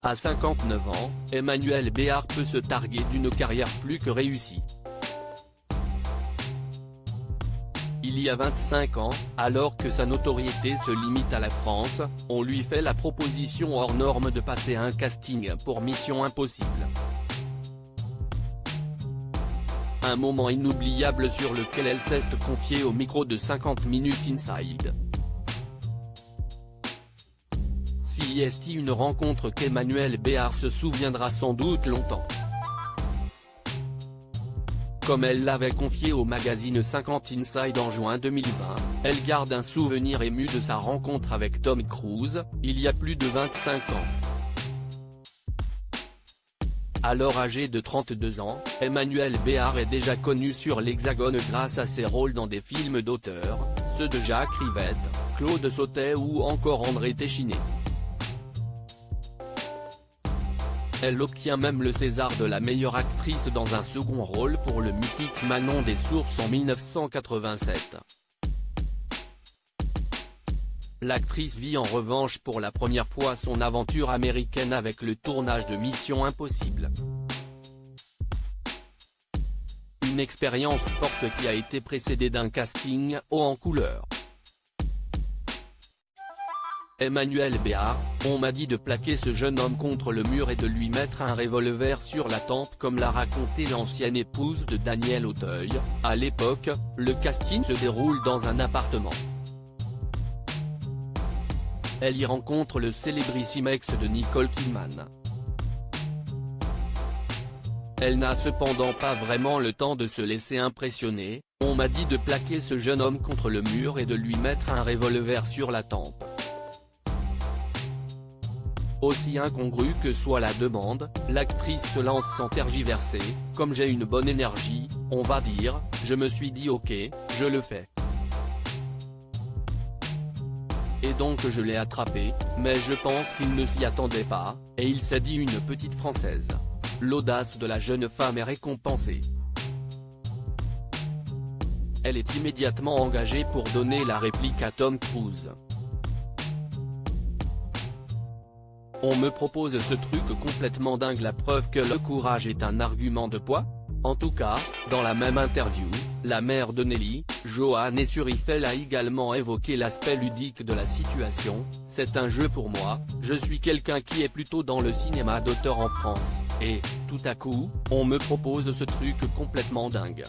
À 59 ans, Emmanuel Béard peut se targuer d'une carrière plus que réussie. Il y a 25 ans, alors que sa notoriété se limite à la France, on lui fait la proposition hors norme de passer un casting pour Mission Impossible. Un moment inoubliable sur lequel elle s'est confiée au micro de 50 Minutes Inside. C'est une rencontre qu'Emmanuel Béard se souviendra sans doute longtemps. Comme elle l'avait confié au magazine 50 Inside en juin 2020, elle garde un souvenir ému de sa rencontre avec Tom Cruise, il y a plus de 25 ans. Alors âgé de 32 ans, Emmanuel Béard est déjà connu sur l'Hexagone grâce à ses rôles dans des films d'auteur, ceux de Jacques Rivette, Claude Sautet ou encore André Téchiné. Elle obtient même le César de la meilleure actrice dans un second rôle pour le mythique Manon des Sources en 1987. L'actrice vit en revanche pour la première fois son aventure américaine avec le tournage de Mission Impossible. Une expérience forte qui a été précédée d'un casting haut en couleur. Emmanuel Béard, on m'a dit de plaquer ce jeune homme contre le mur et de lui mettre un revolver sur la tempe comme l'a raconté l'ancienne épouse de Daniel Auteuil. À l'époque, le casting se déroule dans un appartement. Elle y rencontre le célébrissime ex de Nicole Kidman. Elle n'a cependant pas vraiment le temps de se laisser impressionner, on m'a dit de plaquer ce jeune homme contre le mur et de lui mettre un revolver sur la tempe. Aussi incongrue que soit la demande, l'actrice se lance sans tergiverser, comme j'ai une bonne énergie, on va dire, je me suis dit ok, je le fais. Et donc je l'ai attrapé, mais je pense qu'il ne s'y attendait pas, et il s'est dit une petite française. L'audace de la jeune femme est récompensée. Elle est immédiatement engagée pour donner la réplique à Tom Cruise. On me propose ce truc complètement dingue, la preuve que le courage est un argument de poids. En tout cas, dans la même interview, la mère de Nelly, Johanne Essurifel a également évoqué l'aspect ludique de la situation. C'est un jeu pour moi, je suis quelqu'un qui est plutôt dans le cinéma d'auteur en France, et, tout à coup, on me propose ce truc complètement dingue.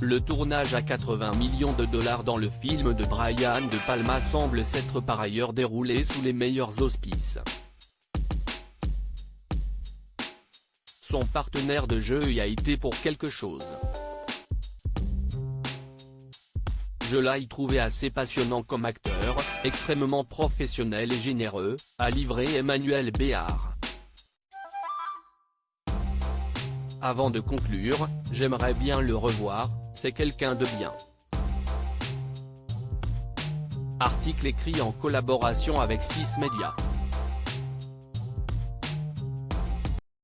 Le tournage à 80 millions de dollars dans le film de Brian De Palma semble s'être par ailleurs déroulé sous les meilleurs auspices. Son partenaire de jeu y a été pour quelque chose. Je l'ai trouvé assez passionnant comme acteur, extrêmement professionnel et généreux, a livré Emmanuel Béard. Avant de conclure, j'aimerais bien le revoir, c'est quelqu'un de bien. Article écrit en collaboration avec 6 Médias.